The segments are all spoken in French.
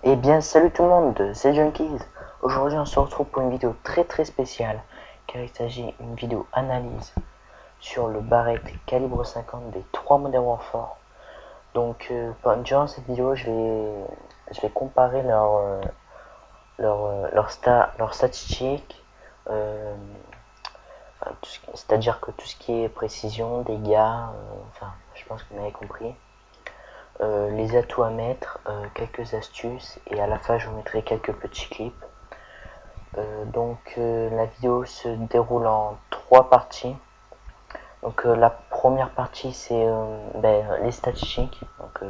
Eh bien salut tout le monde, c'est Junkies. Aujourd'hui on se retrouve pour une vidéo très spéciale car il s'agit d'une vidéo analyse sur le Barrett calibre 50 des 3 Modern Warfare. Donc durant cette vidéo je vais comparer leurs statistiques, c'est-à-dire que tout ce qui est précision, dégâts, enfin je pense que vous m'avez compris. Les atouts à mettre, quelques astuces et à la fin je vous mettrai quelques petits clips. La vidéo se déroule en 3 parties. Donc la première partie c'est les statistiques, donc,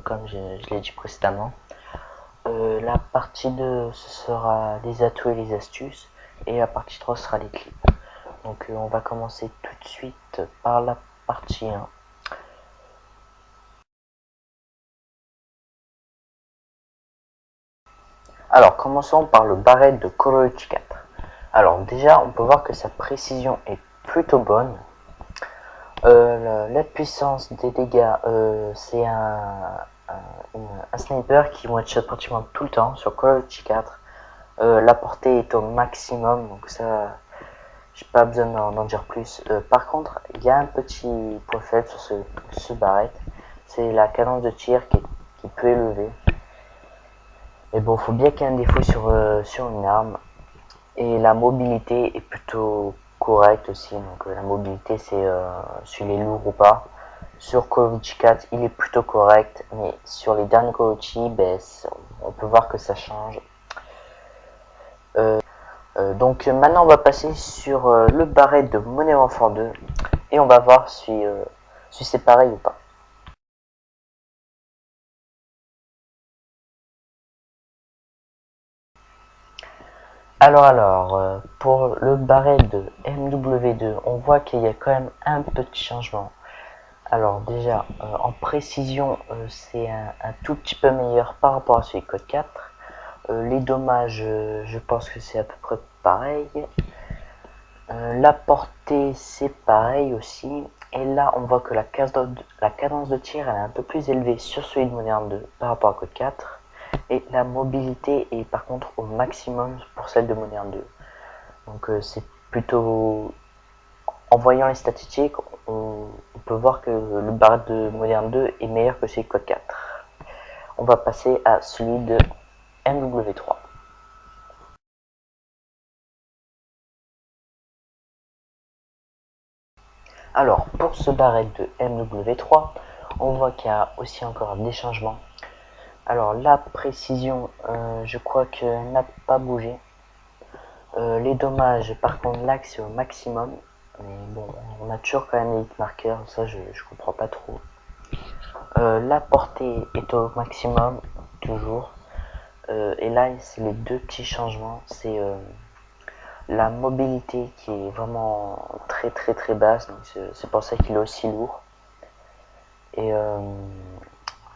comme je l'ai dit précédemment. La partie 2 ce sera les atouts et les astuces et la partie 3 sera les clips. Donc on va commencer tout de suite par la partie 1. Alors commençons par le Barrett de Call of Duty 4. Alors déjà on peut voir que sa précision est plutôt bonne. La puissance des dégâts, c'est un sniper qui one-shot pratiquement tout le temps sur Call of Duty 4. La portée est au maximum, donc ça, j'ai pas besoin d'en dire plus. Par contre, il y a un petit point faible sur ce Barrett, c'est la cadence de tir qui est peu élevée. Mais bon, faut bien qu'il y ait un défaut sur une arme. Et la mobilité est plutôt correcte aussi. Donc la mobilité, c'est sur les lourds ou pas. Sur Call of Duty 4, il est plutôt correct. Mais sur les derniers Call of Duty, on peut voir que ça change. Donc maintenant, on va passer sur le Barrett de Modern Warfare 2. Et on va voir si c'est pareil ou pas. Alors, pour le Barrett de MW2, on voit qu'il y a quand même un petit changement. Alors déjà, en précision, c'est un tout petit peu meilleur par rapport à celui Code 4. Les dommages, je pense que c'est à peu près pareil. La portée, c'est pareil aussi. Et là, on voit que la cadence de tir elle est un peu plus élevée sur celui de Modern 2 par rapport à Code 4. Et la mobilité est par contre au maximum pour celle de Modern 2. Donc c'est plutôt... En voyant les statistiques, on peut voir que le Barrett de Modern 2 est meilleur que celui de Code 4. On va passer à celui de MW3. Alors, pour ce Barrett de MW3, on voit qu'il y a aussi encore des changements. Alors, la précision, je crois qu'elle n'a pas bougé. Les dommages, par contre, là, c'est au maximum. Mais bon, on a toujours quand même les hit marqueurs, ça je comprends pas trop. La portée est au maximum, toujours. Et là, c'est les deux petits changements. C'est la mobilité qui est vraiment très basse, donc c'est pour ça qu'il est aussi lourd. Et,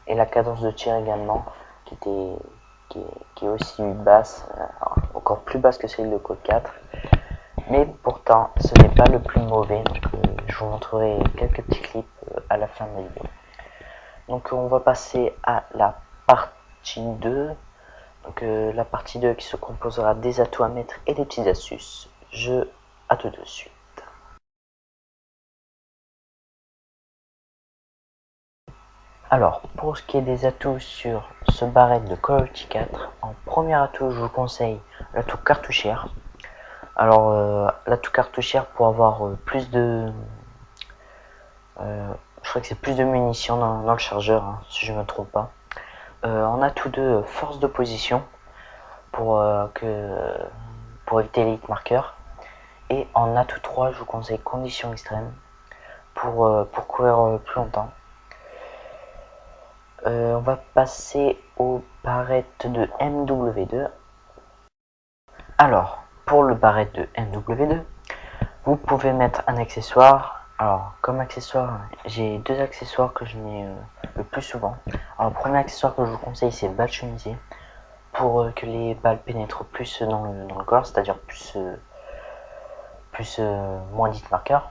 la cadence de tir également, qui est aussi basse, encore plus basse que celle de Code 4. Mais pourtant, ce n'est pas le plus mauvais, donc je vous montrerai quelques petits clips à la fin de la vidéo. Donc on va passer à la partie 2. Donc la partie 2 qui se composera des atouts à mettre et des petites astuces. À tout de suite. Alors, pour ce qui est des atouts sur ce Barrett de Call of Duty 4, en premier atout, je vous conseille l'atout cartouchière. Alors, l'atout cartouchière pour avoir plus de... je crois que c'est plus de munitions dans le chargeur, hein, si je ne me trompe pas. En atout 2, force de position pour éviter les hit marqueurs. Et en atout 3, je vous conseille conditions extrêmes pour courir plus longtemps. On va passer au Barrett de MW2. Alors, pour le Barrett de MW2, vous pouvez mettre un accessoire. Alors, comme accessoire, j'ai deux accessoires que je mets le plus souvent. Alors, le premier accessoire que je vous conseille, c'est balle chemisée pour que les balles pénètrent plus dans le corps, c'est-à-dire plus plus moins 10 marqueurs.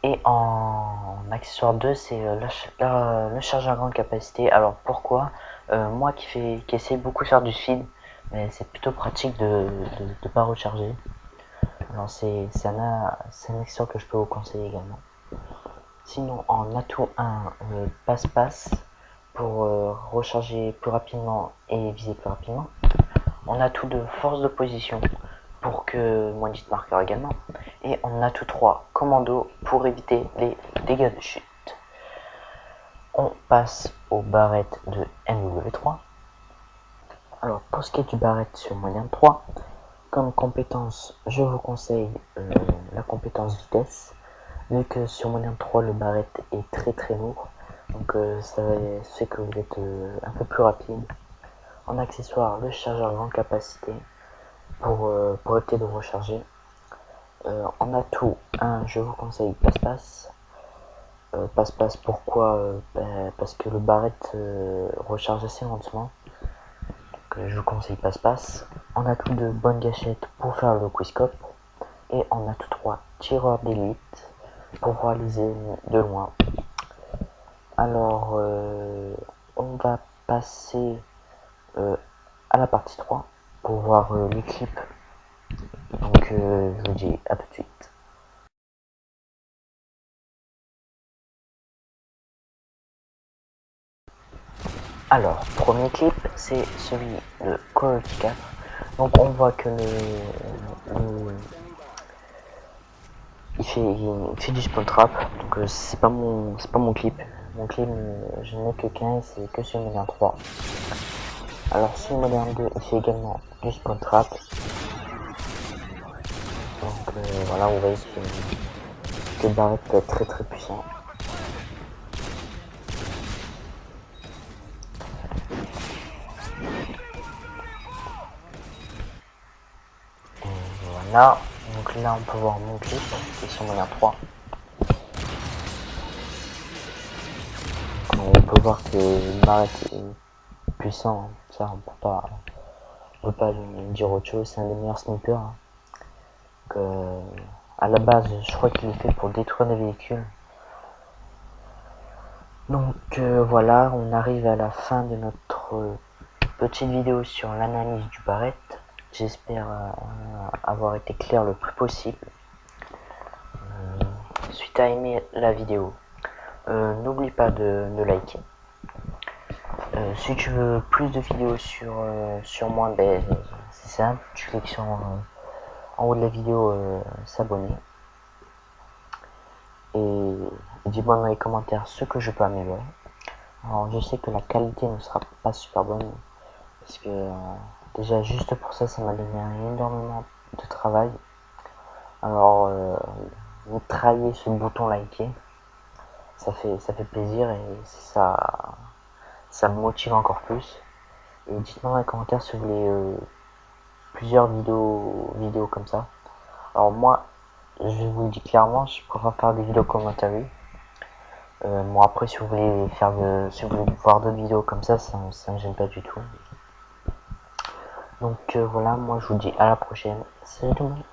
Et en accessoire 2, c'est le chargeur à grande capacité. Alors pourquoi moi qui essaie beaucoup de faire du speed, mais c'est plutôt pratique de pas recharger. Alors c'est un accessoire que je peux vous conseiller également. Sinon en atout 1, passe-passe pour recharger plus rapidement et viser plus rapidement. En atout 2, force de position pour que moins 10 marqueurs également. Et en atout 3, commando pour éviter les dégâts de chute. On passe aux barrettes de MW3. Alors pour ce qui est du barrette sur moyen 3, comme compétence, je vous conseille la compétence vitesse, vu que sur moyen 3 le barrette est très lourd, donc ça fait que vous êtes un peu plus rapide. En accessoire, le chargeur grande capacité pour éviter de recharger. En atout 1, je vous conseille passe-passe. Passe-passe pourquoi parce que le barrette recharge assez lentement. Donc, je vous conseille passe-passe. En atout 2, bonne gâchette pour faire le quickscope. Et en atout 3, tireur d'élite pour réaliser de loin. Alors on va passer à la partie 3 pour voir les clips. Donc je vous dis à tout de suite. Alors, premier clip, c'est celui de Call of Duty 4. Donc on voit que il fait du spawn trap. Donc c'est pas mon clip. Mon clip, je n'ai que 15, c'est que sur Modern 3. Alors sur Modern 2, il fait également du spawn trap. Donc voilà, vous voyez que le barrette peut être très puissant. Voilà, donc là on peut voir mon clip qui est sur Modern 3. Donc, on peut voir que le barrette est puissant, ça on peut pas lui dire autre chose, c'est un des meilleurs snipers. Donc, à la base, je crois qu'il est fait pour détruire des véhicules. Donc voilà, on arrive à la fin de notre petite vidéo sur l'analyse du barrette. J'espère avoir été clair le plus possible. Si tu as aimé la vidéo, n'oublie pas de liker. Si tu veux plus de vidéos sur moi, ben, c'est simple, tu cliques sur en haut de la vidéo s'abonner. Et dis-moi dans les commentaires ce que je peux améliorer. Alors je sais que la qualité ne sera pas super bonne, parce que déjà juste pour ça, ça m'a donné énormément de travail. Alors vous trahissez ce bouton liker, ça fait plaisir et ça me motive encore plus. Et dites-moi dans les commentaires si vous voulez plusieurs vidéos comme ça. Alors moi, je vous le dis clairement, je préfère faire des vidéos commentary. Bon après si vous voulez si vous voulez voir d'autres vidéos comme ça me gêne pas du tout. Donc voilà, moi je vous dis à la prochaine. Salut tout le monde.